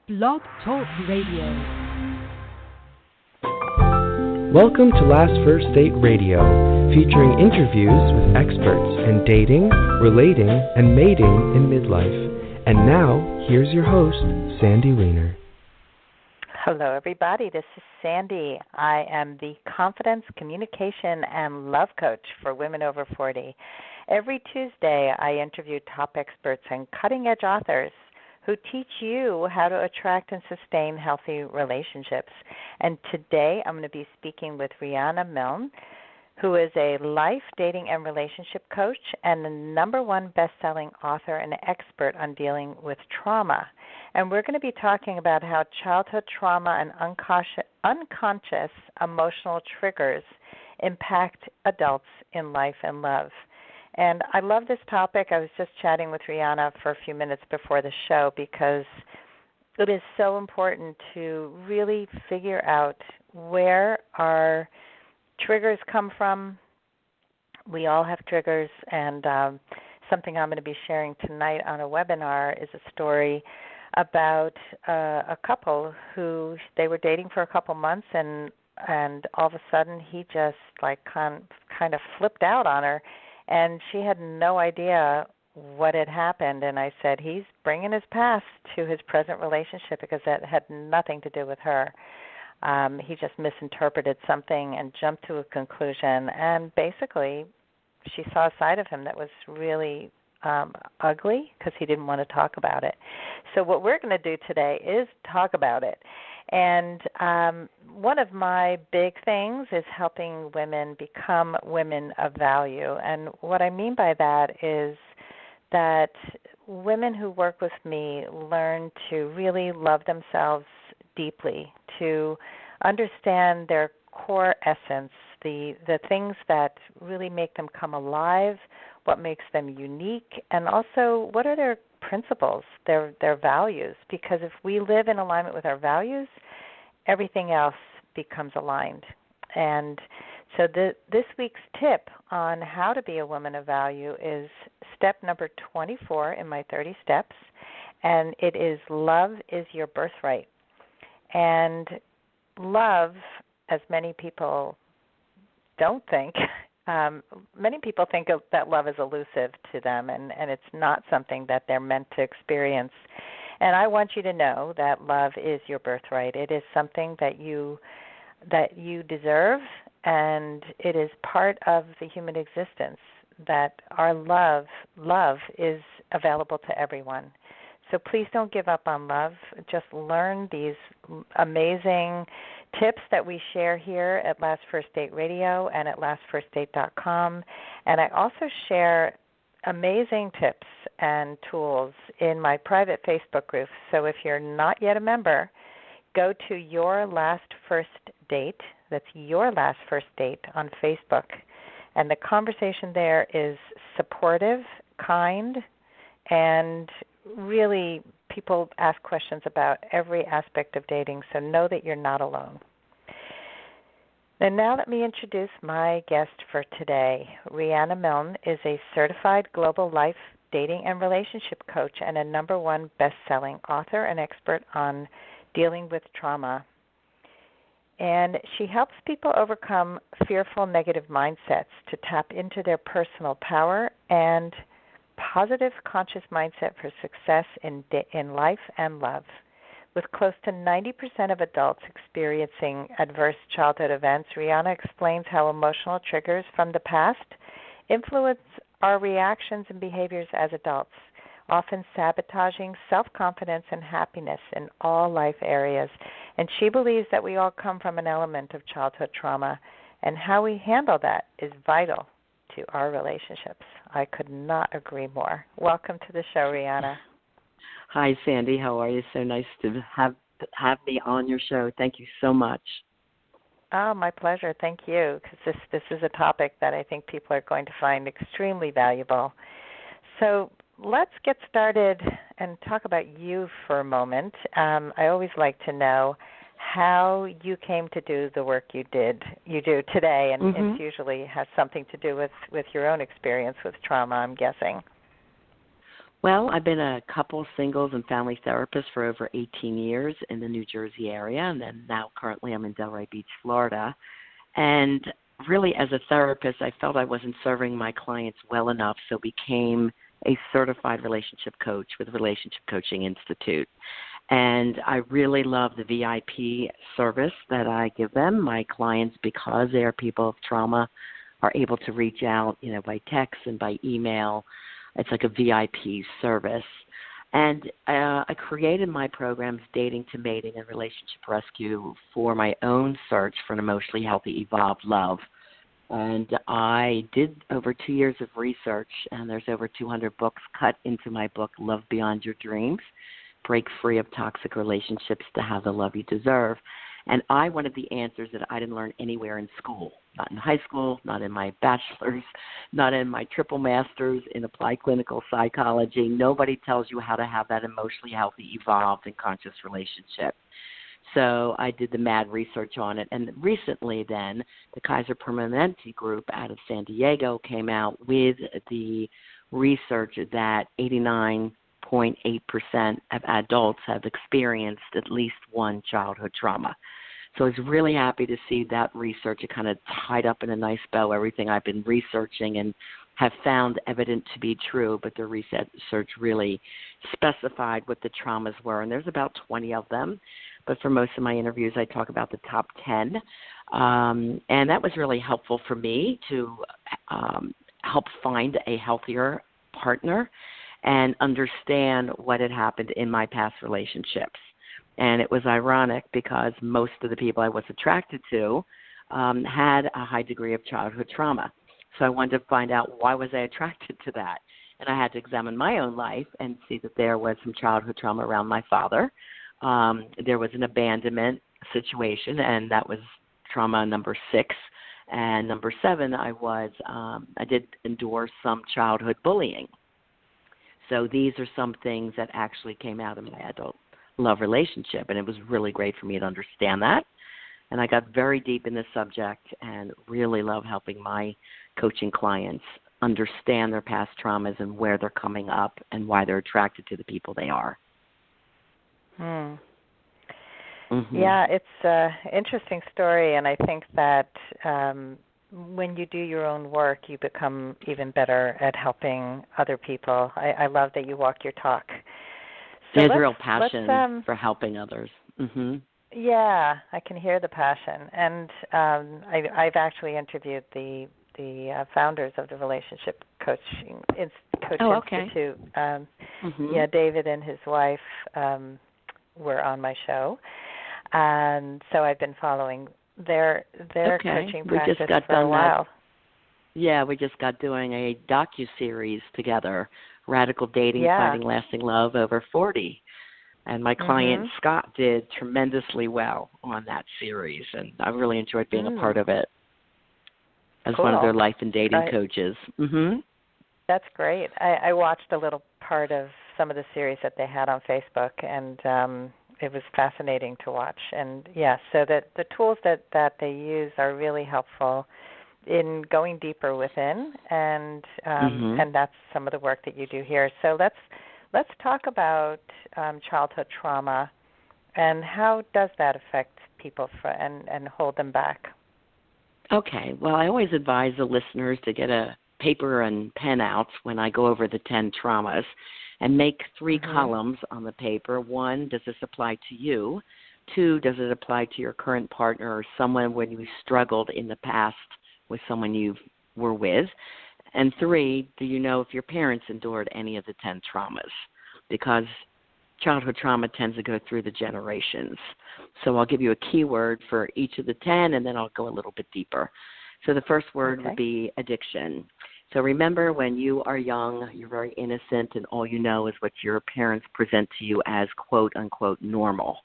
Blog Talk Radio. Welcome to Last First Date Radio, featuring interviews with experts in dating, relating, and mating in midlife. And now, here's your host, Sandy Weiner. Hello, everybody. This is Sandy. I am the confidence, communication, and love coach for women over 40. Every Tuesday, I interview top experts and cutting-edge authors who teach you how to attract and sustain healthy relationships. And today I'm going to be speaking with Riana Milne, who is a life, dating, and relationship coach and the #1 best-selling author and expert on dealing with trauma. And we're going to be talking about how childhood trauma and unconscious emotional triggers impact adults in life and love. And I love this topic. I was just chatting with Riana for a few minutes before the show because it is so important to really figure out where our triggers come from. We all have triggers, and something I'm going to be sharing tonight on a webinar is a story about a couple who they were dating for a couple months, and all of a sudden he just like kind of flipped out on her. And she had no idea what had happened. And I said, he's bringing his past to his present relationship because that had nothing to do with her. He just misinterpreted something and jumped to a conclusion. And basically, she saw a side of him that was really ugly because he didn't want to talk about it. So what we're going to do today is talk about it. And one of my big things is helping women become women of value. And what I mean by that is that women who work with me learn to really love themselves deeply, to understand their core essence, the things that really make them come alive, what makes them unique, and also what are their principles, their values. Because if we live in alignment with our values, everything else becomes aligned. And so this week's tip on how to be a woman of value is step number 24 in my 30 steps, and it is love is your birthright. And love, as many people don't think, many people think that love is elusive to them, and it's not something that they're meant to experience. And I want you to know that love is your birthright. It is something that you deserve, and it is part of the human existence, that our love is available to everyone. So please don't give up on love. Just learn these amazing tips that we share here at Last First Date Radio and at lastfirstdate.com. And I also share amazing tips and tools in my private Facebook group. So if you're not yet a member, go to Your Last First Date. That's Your Last First Date on Facebook. And the conversation there is supportive, kind, and really people ask questions about every aspect of dating, so know that you're not alone. And now let me introduce my guest for today. Riana Milne is a certified global life, dating, and relationship coach and a #1 best-selling author and expert on dealing with trauma. And she helps people overcome fearful negative mindsets to tap into their personal power and positive conscious mindset for success in life and love. With close to 90% of adults experiencing adverse childhood events, Riana explains how emotional triggers from the past influence our reactions and behaviors as adults, often sabotaging self-confidence and happiness in all life areas. And she believes that we all come from an element of childhood trauma, and how we handle that is vital to our relationships. I could not agree more. Welcome to the show, Riana. Hi, Sandy. How are you? So nice to have me on your show. Thank you so much. Oh, my pleasure. Thank you, because this is a topic that I think people are going to find extremely valuable. So let's get started and talk about you for a moment. I always like to know how you came to do the work you do today, and it usually has something to do with your own experience with trauma, I'm guessing. Well, I've been a couple singles and family therapist for over 18 years in the New Jersey area, and then now currently I'm in Delray Beach, Florida. And really, as a therapist, I felt I wasn't serving my clients well enough, so became a certified relationship coach with Relationship Coaching Institute. And I really love the VIP service that I give them. My clients, because they are people of trauma, are able to reach out, by text and by email. It's like a VIP service. And I created my programs, Dating to Mating and Relationship Rescue, for my own search for an emotionally healthy, evolved love. And I did over 2 years of research, and there's over 200 books cut into my book, Love Beyond Your Dreams, Break Free of Toxic Relationships to Have the Love You Deserve. And I wanted the answers that I didn't learn anywhere in school, not in high school, not in my bachelor's, not in my triple master's in applied clinical psychology. Nobody tells you how to have that emotionally healthy, evolved, and conscious relationship. So I did the mad research on it. And recently then, the Kaiser Permanente group out of San Diego came out with the research that 89.8% of adults have experienced at least one childhood trauma. So I was really happy to see that research. It kind of tied up in a nice bow everything I've been researching and have found evident to be true, but the research really specified what the traumas were. And there's about 20 of them. But for most of my interviews, I talk about the top 10. And that was really helpful for me to help find a healthier partner and understand what had happened in my past relationships. And it was ironic because most of the people I was attracted to had a high degree of childhood trauma. So I wanted to find out, why was I attracted to that? And I had to examine my own life and see that there was some childhood trauma around my father. There was an abandonment situation, and that was trauma number 6. And number 7, I did endure some childhood bullying. So these are some things that actually came out of my adult love relationship, and it was really great for me to understand that. And I got very deep in this subject and really love helping my coaching clients understand their past traumas and where they're coming up and why they're attracted to the people they are. Yeah, it's an interesting story, and I think that when you do your own work, you become even better at helping other people. I love that you walk your talk. So there's a real passion for helping others. Yeah, I can hear the passion. And I've actually interviewed the founders of the Relationship Coaching Institute. Yeah, David and his wife were on my show. And so I've been following their coaching practice for a while. Yeah, we just got doing a docu-series together, Radical Dating, Finding Lasting Love Over 40. And my client, Scott, did tremendously well on that series, and I really enjoyed being a part of it as one of their life and dating coaches. That's great. I watched a little part of some of the series that they had on Facebook, and it was fascinating to watch. And, so that the tools that they use are really helpful in going deeper within, and that's some of the work that you do here. So let's talk about childhood trauma and how does that affect people and hold them back. Okay. Well, I always advise the listeners to get a paper and pen out when I go over the 10 traumas and make 3 columns on the paper. 1, does this apply to you? 2, does it apply to your current partner or someone when you struggled in the past with someone you were with? And 3, do you know if your parents endured any of the 10 traumas? Because childhood trauma tends to go through the generations. So I'll give you a keyword for each of the 10, and then I'll go a little bit deeper. So the first word would be addiction. So remember, when you are young, you're very innocent, and all you know is what your parents present to you as quote-unquote normal.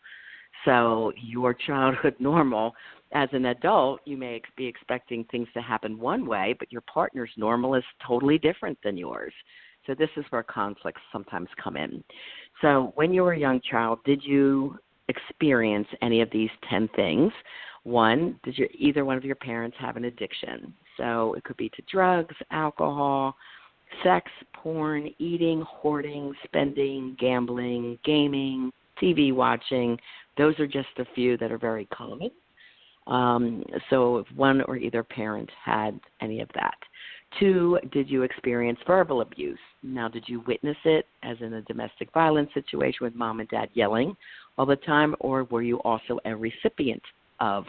So your childhood normal, as an adult, you may be expecting things to happen one way, but your partner's normal is totally different than yours. So this is where conflicts sometimes come in. So when you were a young child, did you experience any of these 10 things? 1, did either one of your parents have an addiction? So it could be to drugs, alcohol, Sex, porn, eating, hoarding, spending, gambling, gaming, TV watching, those are just a few that are very common. So if one or either parent had any of that. 2, did you experience verbal abuse? Now, did you witness it, as in a domestic violence situation with mom and dad yelling all the time, or were you also a recipient of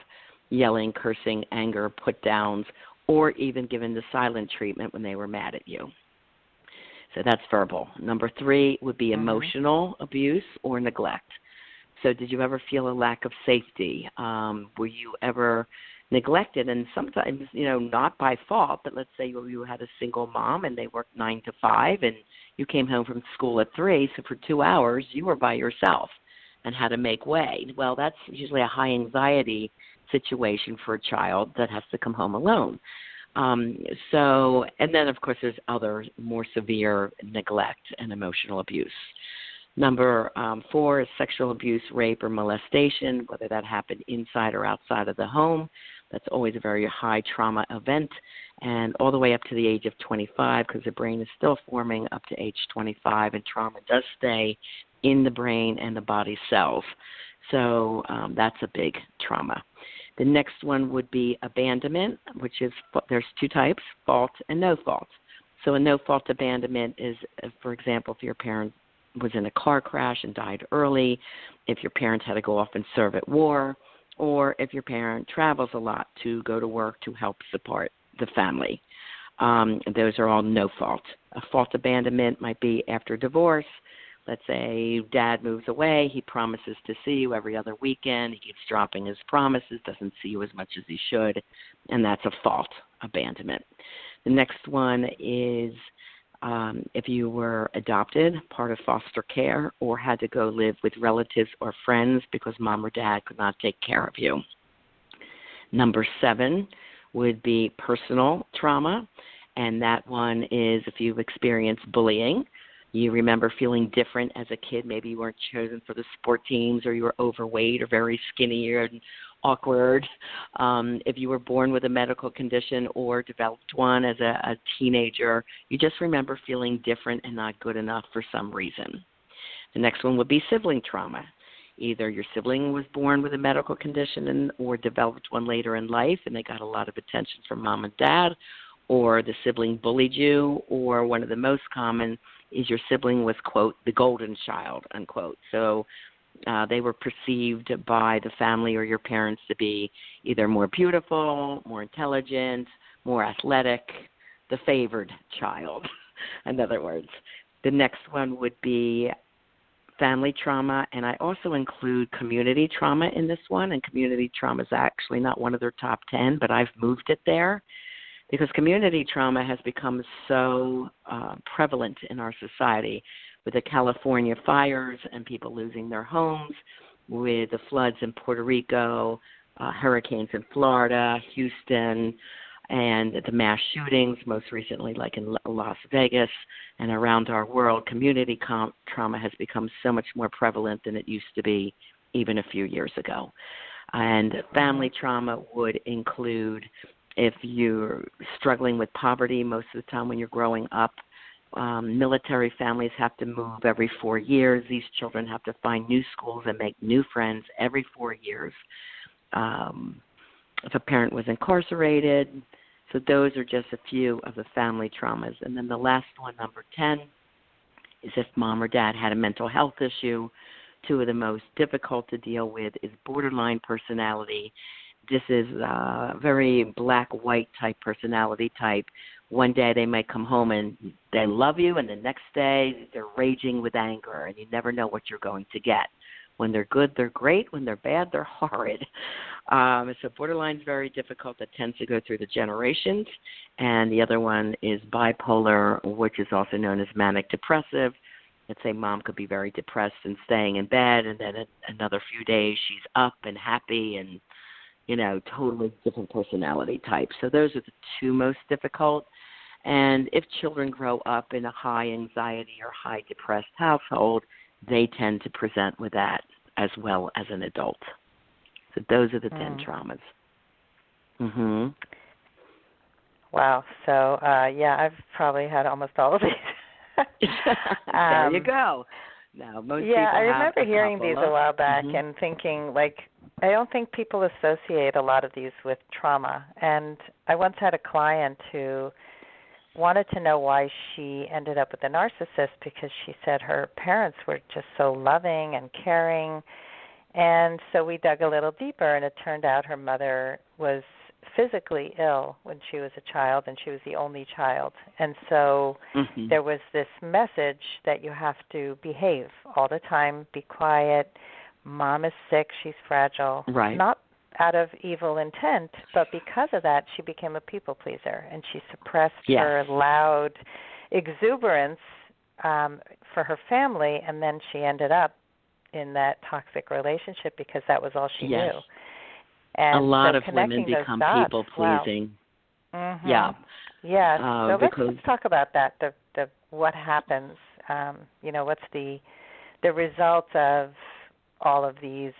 yelling, cursing, anger, put-downs, or even given the silent treatment when they were mad at you? So that's verbal. Number 3 would be emotional abuse or neglect. So did you ever feel a lack of safety? Were you ever neglected? And sometimes, not by fault, but let's say you had a single mom and they worked 9 to 5 and you came home from school at 3, so for 2 hours you were by yourself and had to make way. Well, that's usually a high anxiety situation for a child that has to come home alone. And then, of course, there's other more severe neglect and emotional abuse. Number 4 is sexual abuse, rape, or molestation, whether that happened inside or outside of the home. That's always a very high trauma event, and all the way up to the age of 25, because the brain is still forming up to age 25, and trauma does stay in the brain and the body cells. So that's a big trauma. The next one would be abandonment, which is, there's 2 types, fault and no fault. So a no-fault abandonment is, for example, if your parent was in a car crash and died early, if your parents had to go off and serve at war, or if your parent travels a lot to go to work to help support the family. Those are all no fault. A fault abandonment might be after divorce. Let's say dad moves away, he promises to see you every other weekend, he keeps dropping his promises, doesn't see you as much as he should, and that's a fault abandonment. The next one is if you were adopted, part of foster care, or had to go live with relatives or friends because mom or dad could not take care of you. Number 7 would be personal trauma, and that one is if you've experienced bullying. You remember feeling different as a kid. Maybe you weren't chosen for the sport teams, or you were overweight or very skinny and awkward. If you were born with a medical condition or developed one as a teenager, you just remember feeling different and not good enough for some reason. The next one would be sibling trauma. Either your sibling was born with a medical condition or developed one later in life, and they got a lot of attention from mom and dad, or the sibling bullied you, or one of the most common is your sibling was, quote, the golden child, unquote. So they were perceived by the family or your parents to be either more beautiful, more intelligent, more athletic, the favored child, in other words. The next one would be family trauma, and I also include community trauma in this one, and community trauma is actually not one of their top 10, but I've moved it there. Because community trauma has become so prevalent in our society with the California fires and people losing their homes, with the floods in Puerto Rico, hurricanes in Florida, Houston, and the mass shootings, most recently like in Las Vegas and around our world. Community trauma has become so much more prevalent than it used to be even a few years ago. And family trauma would include if you're struggling with poverty most of the time when you're growing up. Military families have to move every 4 years. These children have to find new schools and make new friends every 4 years. If a parent was incarcerated. So those are just a few of the family traumas. And then the last one, number 10, is if mom or dad had a mental health issue. 2 of the most difficult to deal with is borderline personality. This is a very black-white type personality type. One day they might come home and they love you, and the next day they're raging with anger, and you never know what you're going to get. When they're good, they're great. When they're bad, they're horrid. So borderline is very difficult. That tends to go through the generations. And the other one is bipolar, which is also known as manic depressive. Let's say mom could be very depressed and staying in bed, and then another few days she's up and happy and totally different personality types. So those are the 2 most difficult. And if children grow up in a high anxiety or high depressed household, they tend to present with that as well as an adult. So those are the 10 traumas. Wow. So, yeah, I've probably had almost all of these. There you go. Now, most people I have remember a hearing couple these of, a while back mhm. and thinking, like, I don't think people associate a lot of these with trauma. And I once had a client who wanted to know why she ended up with a narcissist because she said her parents were just so loving and caring. And so we dug a little deeper, and it turned out her mother was physically ill when she was a child, and she was the only child. And so Mhm. there was this message that you have to behave all the time, be quiet. Mom is sick, she's fragile. Right. Not out of evil intent, but because of that, she became a people pleaser, and she suppressed Yes. her loud exuberance for her family, and then she ended up in that toxic relationship because that was all she Yes. knew. And A lot so of women connecting those become dots, people wow. pleasing. Yeah. Mhm. Yeah. So Because let's talk about that. The what happens. What's the result of all of these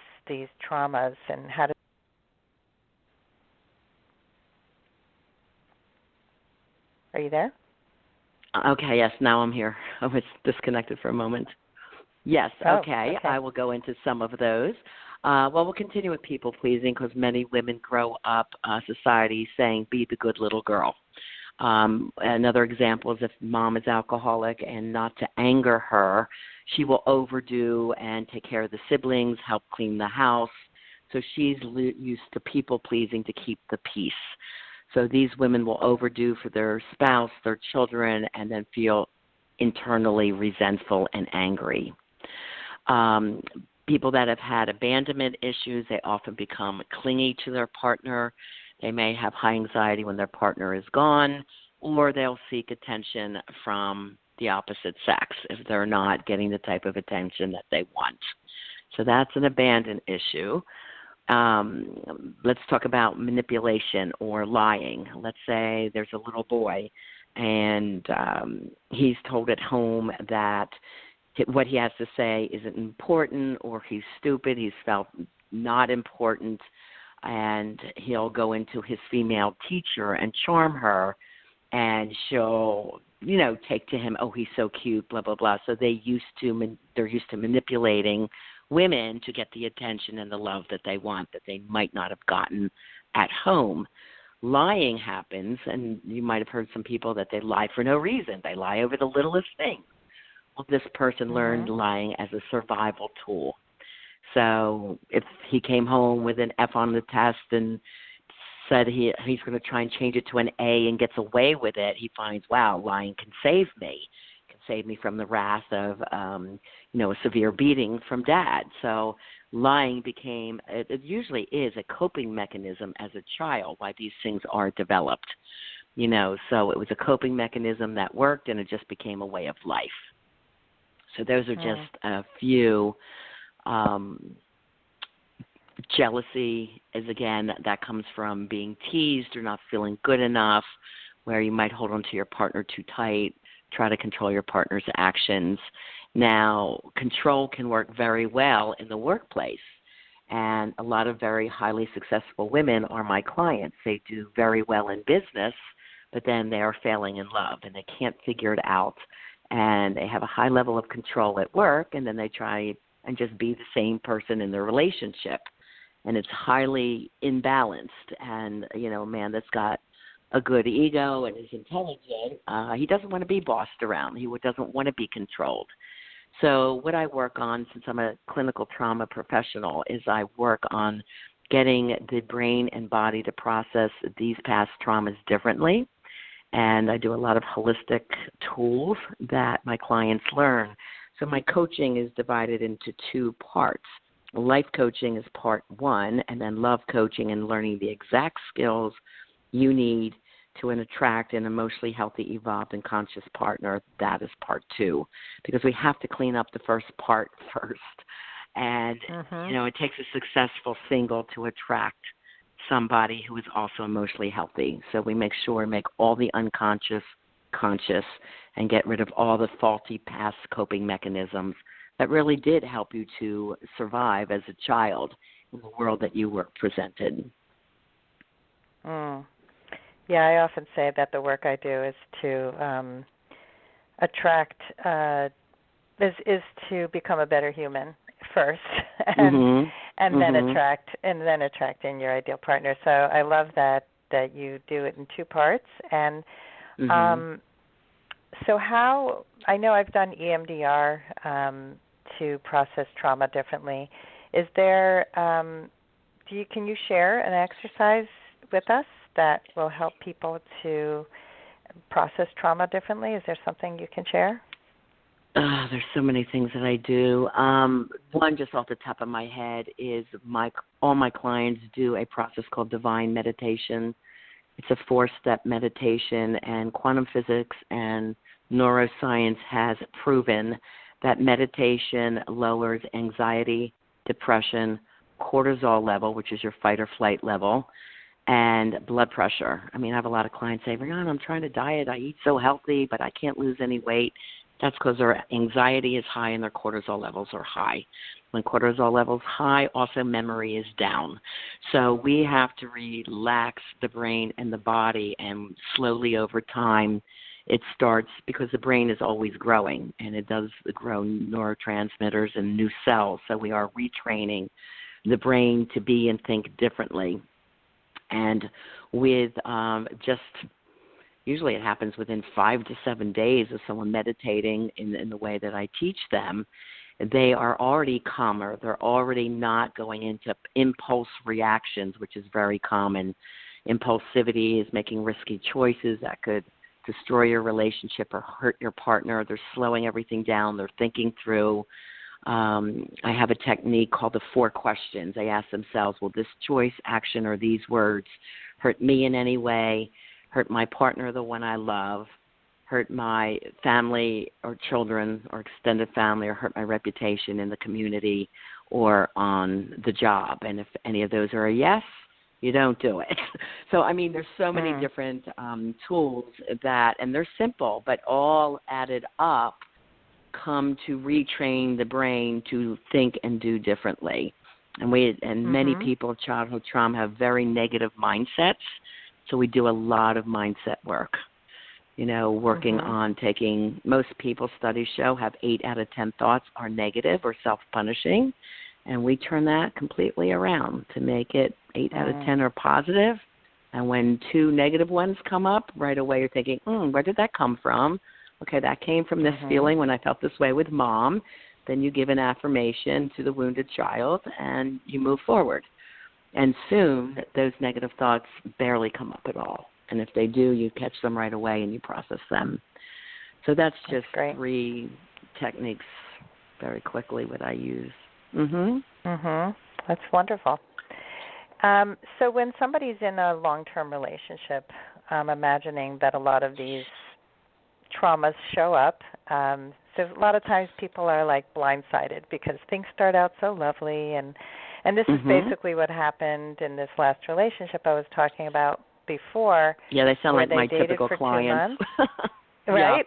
traumas, and how do. Are you there? Okay, yes, now I'm here. I was disconnected for a moment. Yes, Oh, okay. okay. I will go into some of those. Well, we'll continue with people pleasing because many women grow up society saying, be the good little girl. Another example is if mom is alcoholic and not to anger her, she will overdo and take care of the siblings, help clean the house. So she's used to people pleasing to keep the peace. So these women will overdo for their spouse, their children, and then feel internally resentful and angry. People that have had abandonment issues, they often become clingy to their partner. They may have high anxiety when their partner is gone, or they'll seek attention from the opposite sex if they're not getting the type of attention that they want. So that's an abandon issue. Let's talk about manipulation or lying. Let's say there's a little boy and he's told at home that what he has to say isn't important, or he's stupid, he's felt not important, and he'll go into his female teacher and charm her, and she'll, take to him, oh, he's so cute, blah, blah, blah. So they're used to manipulating women to get the attention and the love that they want that they might not have gotten at home. Lying happens, and you might have heard some people that they lie for no reason. They lie over the littlest thing. Well, this person learned lying as a survival tool. So if he came home with an F on the test and said he's going to try and change it to an A and gets away with it, he finds, wow, lying can save me. Can save me from the wrath of, a severe beating from dad. So lying became, it usually is a coping mechanism as a child, why these things are developed. So it was a coping mechanism that worked, and it just became a way of life. So those are just a few. Jealousy is, again, that comes from being teased or not feeling good enough, where you might hold on to your partner too tight, try to control your partner's actions. Now, control can work very well in the workplace, and a lot of very highly successful women are my clients. They do very well in business, but then they are failing in love, and they can't figure it out. And they have a high level of control at work, and then they try and just be the same person in their relationship. And it's highly imbalanced. And, a man that's got a good ego and is intelligent, he doesn't want to be bossed around. He doesn't want to be controlled. So what I work on, since I'm a clinical trauma professional, is I work on getting the brain and body to process these past traumas differently. And I do a lot of holistic tools that my clients learn. So my coaching is divided into two parts. Life coaching is part one, and then love coaching and learning the exact skills you need to attract an emotionally healthy, evolved, and conscious partner. That is part two, because we have to clean up the first part first. And, it takes a successful single to attract somebody who is also emotionally healthy. So we make sure we make all the unconscious conscious and get rid of all the faulty past coping mechanisms that really did help you to survive as a child in the world that you were presented. Yeah, I often say that the work I do is to attract is to become a better human first, Mhm. and then Mhm. attract in your ideal partner. So I love that you do it in two parts. And Mhm. so how I know I've done EMDR to process trauma differently. Is there can you share an exercise with us that will help people to process trauma differently? Is there something you can share? There's so many things that I do. One just off the top of my head is all my clients do a process called divine meditation. It's a 4-step meditation, and quantum physics and neuroscience has proven that meditation lowers anxiety, depression, cortisol level, which is your fight or flight level, and blood pressure. I mean, I have a lot of clients say, Riana, I'm trying to diet. I eat so healthy, but I can't lose any weight. That's because their anxiety is high and their cortisol levels are high. When cortisol levels high, also memory is down. So we have to relax the brain and the body, and slowly over time it starts, because the brain is always growing, and it does grow neurotransmitters and new cells. So we are retraining the brain to be and think differently. And with just usually it happens within 5 to 7 days of someone meditating in the way that I teach them, they are already calmer. They're already not going into impulse reactions, which is very common. Impulsivity is making risky choices that could destroy your relationship or hurt your partner. They're slowing everything down. They're thinking through. I have a technique called the 4 questions. They ask themselves, will this choice, action, or these words hurt me in any way, hurt my partner, the one I love, hurt my family or children or extended family, or hurt my reputation in the community or on the job? And if any of those are a yes, you don't do it. So, I mean, there's so many different tools that, and they're simple, but all added up come to retrain the brain to think and do differently. And many people with childhood trauma have very negative mindsets. So we do a lot of mindset work, working on taking, most people, studies show, have 8 out of 10 thoughts are negative or self-punishing. And we turn that completely around to make it 8 out of 10 are positive. And when 2 negative ones come up, right away you're thinking, where did that come from? Okay, that came from this feeling when I felt this way with mom. Then you give an affirmation to the wounded child and you move forward. And soon those negative thoughts barely come up at all. And if they do, you catch them right away and you process them. So that's just 3 techniques very quickly what I use. That's wonderful. So when somebody's in a long-term relationship, I'm imagining that a lot of these traumas show up. So a lot of times people are like blindsided because things start out so lovely, and this is basically what happened in this last relationship I was talking about before. Yeah, they sound like they my typical for clients. 2 months, right?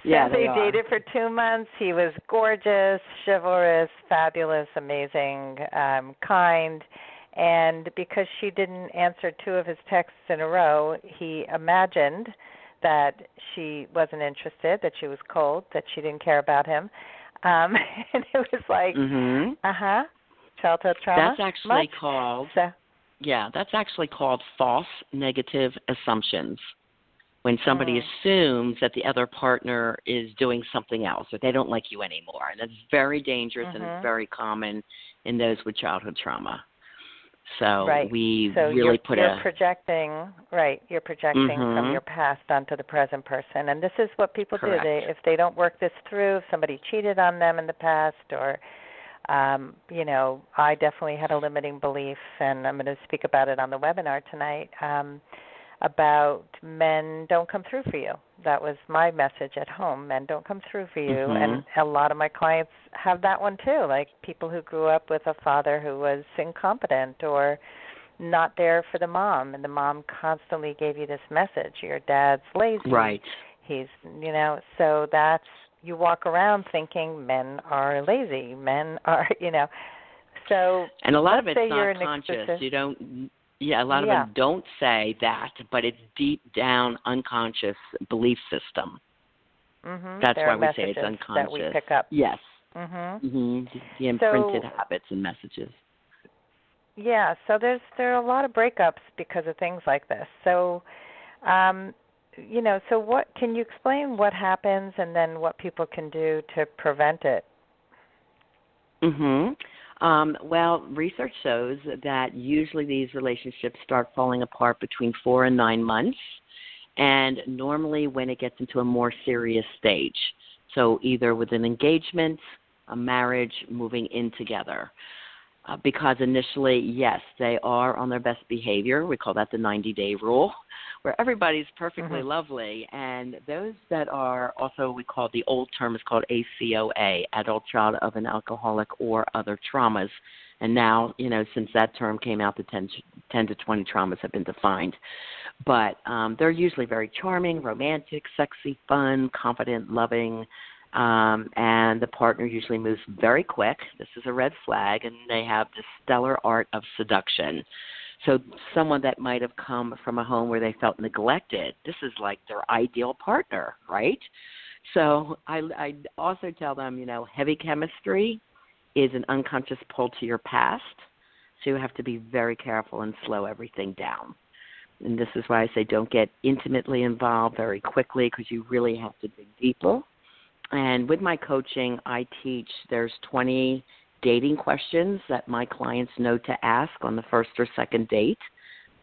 Yeah, they dated for 2 months. He was gorgeous, chivalrous, fabulous, amazing, kind. And because she didn't answer 2 of his texts in a row, he imagined that she wasn't interested, that she was cold, that she didn't care about him. And it was like, childhood trauma. That's actually called, that's actually called false negative assumptions. When somebody assumes that the other partner is doing something else or they don't like you anymore. And that's very dangerous and it's very common in those with childhood trauma. So we really you're projecting from your past onto the present person. And this is what people do. If they don't work this through, if somebody cheated on them in the past, or, I definitely had a limiting belief, and I'm going to speak about it on the webinar tonight, about men don't come through for you. That was my message at home. Men don't come through for you. And a lot of my clients have that one too, like people who grew up with a father who was incompetent or not there for the mom, and the mom constantly gave you this message, your dad's lazy. Right. He's, so that's, you walk around thinking men are lazy, men are, so. And a lot of it's not conscious. Yeah, a lot of them don't say that, but it's deep down unconscious belief system. Mm-hmm. That's There why are we say it's messages unconscious. that we pick up. Yes. Mm-hmm. The imprinted habits and messages. Yeah, so there are a lot of breakups because of things like this. So, so what can you explain what happens and then what people can do to prevent it? Well, research shows that usually these relationships start falling apart between 4 and 9 months, and normally when it gets into a more serious stage. So either with an engagement, a marriage, moving in together. Because initially, yes, they are on their best behavior. We call that the 90-day rule, where everybody's perfectly lovely. And those that are also, we call the old term is called ACOA, Adult Child of an Alcoholic or Other Traumas. And now, since that term came out, the 10 to 20 traumas have been defined. But they're usually very charming, romantic, sexy, fun, confident, loving, and the partner usually moves very quick. This is a red flag, and they have the stellar art of seduction. So someone that might have come from a home where they felt neglected, this is like their ideal partner, right? So I also tell them, heavy chemistry is an unconscious pull to your past, so you have to be very careful and slow everything down. And this is why I say don't get intimately involved very quickly, because you really have to dig deeper. And with my coaching, I teach there's 20 dating questions that my clients know to ask on the first or second date.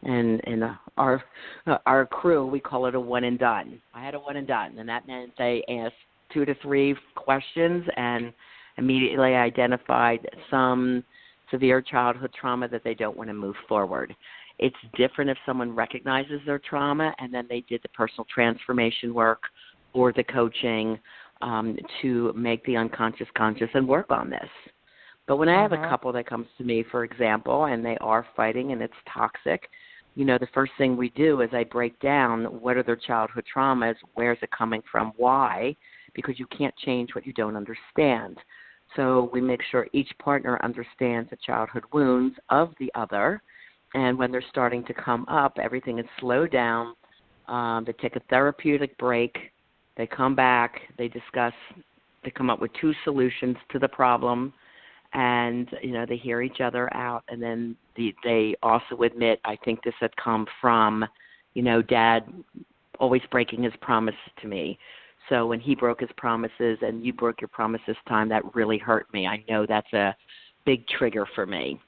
And in our crew, we call it a one and done. I had a one and done, and that meant they asked 2 to 3 questions and immediately identified some severe childhood trauma that they don't want to move forward. It's different if someone recognizes their trauma and then they did the personal transformation work or the coaching to make the unconscious conscious and work on this. But when I have a couple that comes to me, for example, and they are fighting and it's toxic, the first thing we do is I break down what are their childhood traumas, where is it coming from, why, because you can't change what you don't understand. So we make sure each partner understands the childhood wounds of the other, and when they're starting to come up, everything is slowed down. They take a therapeutic break. They come back, they discuss, they come up with 2 solutions to the problem, and, they hear each other out, and then they also admit, I think this had come from, Dad always breaking his promises to me. So when he broke his promises and you broke your promise this time, that really hurt me. I know that's a big trigger for me.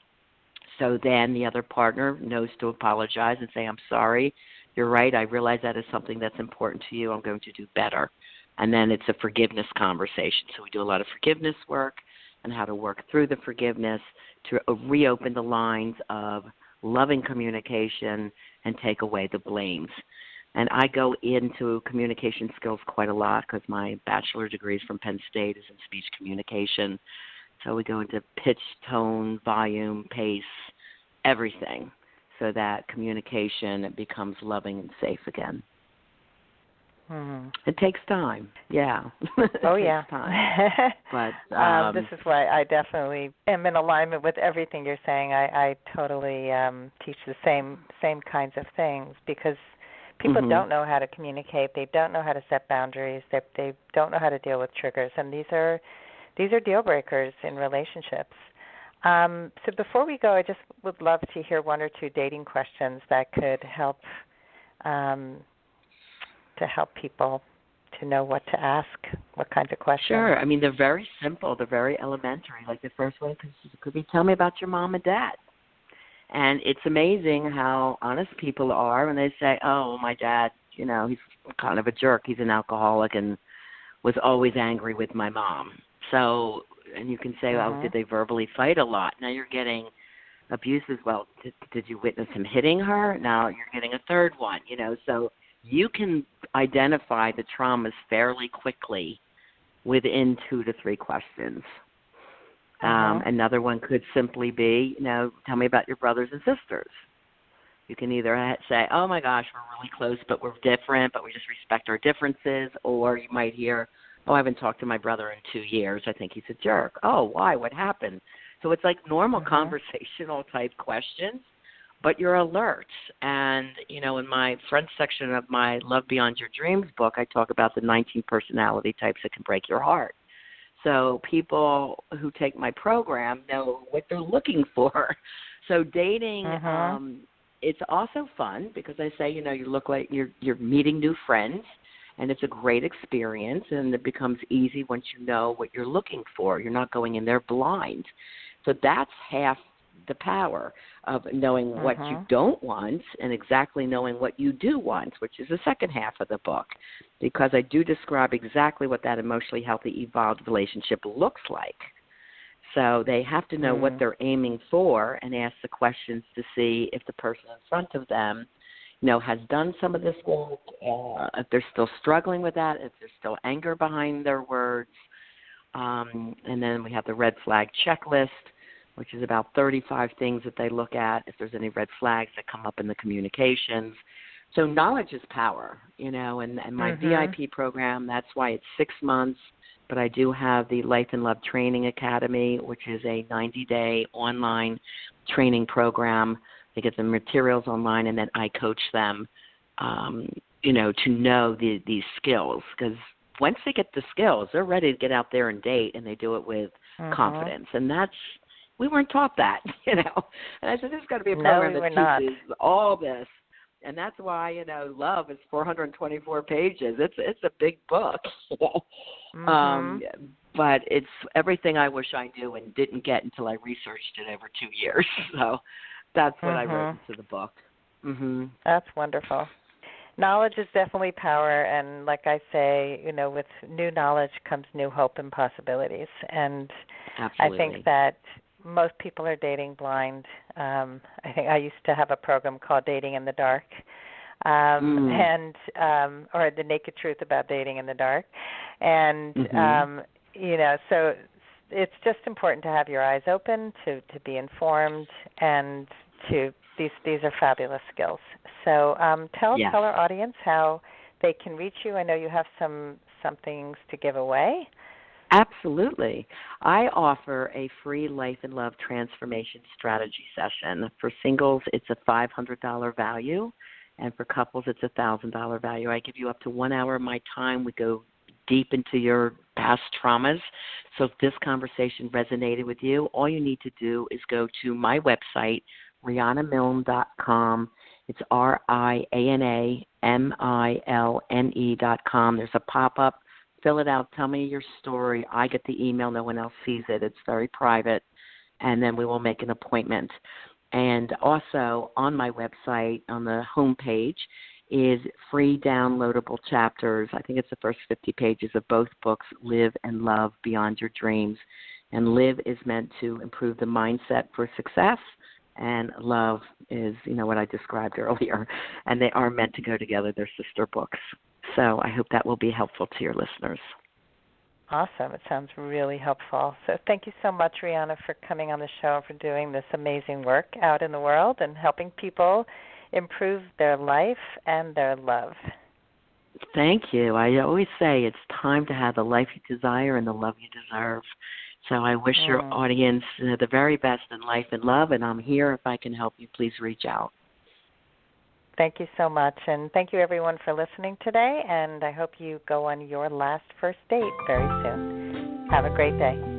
So then the other partner knows to apologize and say, I'm sorry. You're right. I realize that is something that's important to you. I'm going to do better. And then it's a forgiveness conversation. So we do a lot of forgiveness work and how to work through the forgiveness to reopen the lines of loving communication and take away the blames. And I go into communication skills quite a lot because my bachelor degree is from Penn State is in speech communication. So we go into pitch, tone, volume, pace, everything, so that communication becomes loving and safe again. It takes time, yeah. Oh, yeah. Time. But this is why I definitely am in alignment with everything you're saying. I totally teach the same kinds of things because people don't know how to communicate. They don't know how to set boundaries. They don't know how to deal with triggers, and these are deal breakers in relationships. So before we go, I just would love to hear 1 or 2 dating questions that could help to help people to know what to ask, what kinds of questions. Sure. I mean, they're very simple. They're very elementary. Like the first one could be, tell me about your mom and dad. And it's amazing how honest people are when they say, oh, my dad, he's kind of a jerk. He's an alcoholic and was always angry with my mom. So, and you can say, oh, did they verbally fight a lot? Now you're getting abuse as well. Did you witness him hitting her? Now you're getting a third one, So you can identify the traumas fairly quickly within 2 to 3 questions. Another one could simply be, tell me about your brothers and sisters. You can either say, oh, my gosh, we're really close, but we're different, but we just respect our differences. Or you might hear, oh, I haven't talked to my brother in 2 years. I think he's a jerk. Oh, why? What happened? So it's like normal conversational type questions. but you're alert. And, in my front section of my Love Beyond Your Dreams book, I talk about the 19 personality types that can break your heart. So people who take my program know what they're looking for. So dating, it's also fun because I say, you look like you're meeting new friends, and it's a great experience, and it becomes easy once you know what you're looking for. You're not going in there blind. So that's half the power of knowing what you don't want and exactly knowing what you do want, which is the second half of the book, because I do describe exactly what that emotionally healthy, evolved relationship looks like. So they have to know what they're aiming for and ask the questions to see if the person in front of them, has done some of this work, if they're still struggling with that, if there's still anger behind their words. And then we have the red flag checklist, which is about 35 things that they look at, if there's any red flags that come up in the communications. So knowledge is power, and my VIP program, that's why it's 6 months, but I do have the Life and Love Training Academy, which is a 90-day online training program. They get the materials online, and then I coach them, to know these skills, because once they get the skills, they're ready to get out there and date, and they do it with confidence, and we weren't taught that, And I said, there's got to be a program that teaches all this. And that's why, Love is 424 pages. It's a big book. But it's everything I wish I knew and didn't get until I researched it over 2 years. So that's what I wrote into the book. That's wonderful. Knowledge is definitely power, and like I say, with new knowledge comes new hope and possibilities. And Absolutely. I think that most people are dating blind. I think I used to have a program called Dating in the Dark, and or The Naked Truth About Dating in the Dark. And, so it's just important to have your eyes open, to be informed, and these are fabulous skills. So tell our audience how they can reach you. I know you have some things to give away. Absolutely. I offer a free Life and Love Transformation Strategy session. For singles, it's a $500 value, and for couples, it's a $1,000 value. I give you up to 1 hour of my time. We go deep into your past traumas. So if this conversation resonated with you, all you need to do is go to my website, RianaMilne.com. It's RianaMilne.com. There's a pop-up. Fill it out. Tell me your story. I get the email. No one else sees it. It's very private. And then we will make an appointment. And also on my website, on the home page, is free downloadable chapters. I think it's the first 50 pages of both books, Live and Love Beyond Your Dreams. And Live is meant to improve the mindset for success. And Love is, what I described earlier. And they are meant to go together. They're sister books. So I hope that will be helpful to your listeners. Awesome. It sounds really helpful. So thank you so much, Riana, for coming on the show and for doing this amazing work out in the world and helping people improve their life and their love. Thank you. I always say it's time to have the life you desire and the love you deserve. So I wish your audience the very best in life and love, and I'm here if I can help you. Please reach out. Thank you so much, and thank you everyone for listening today, and I hope you go on your last first date very soon. Have a great day.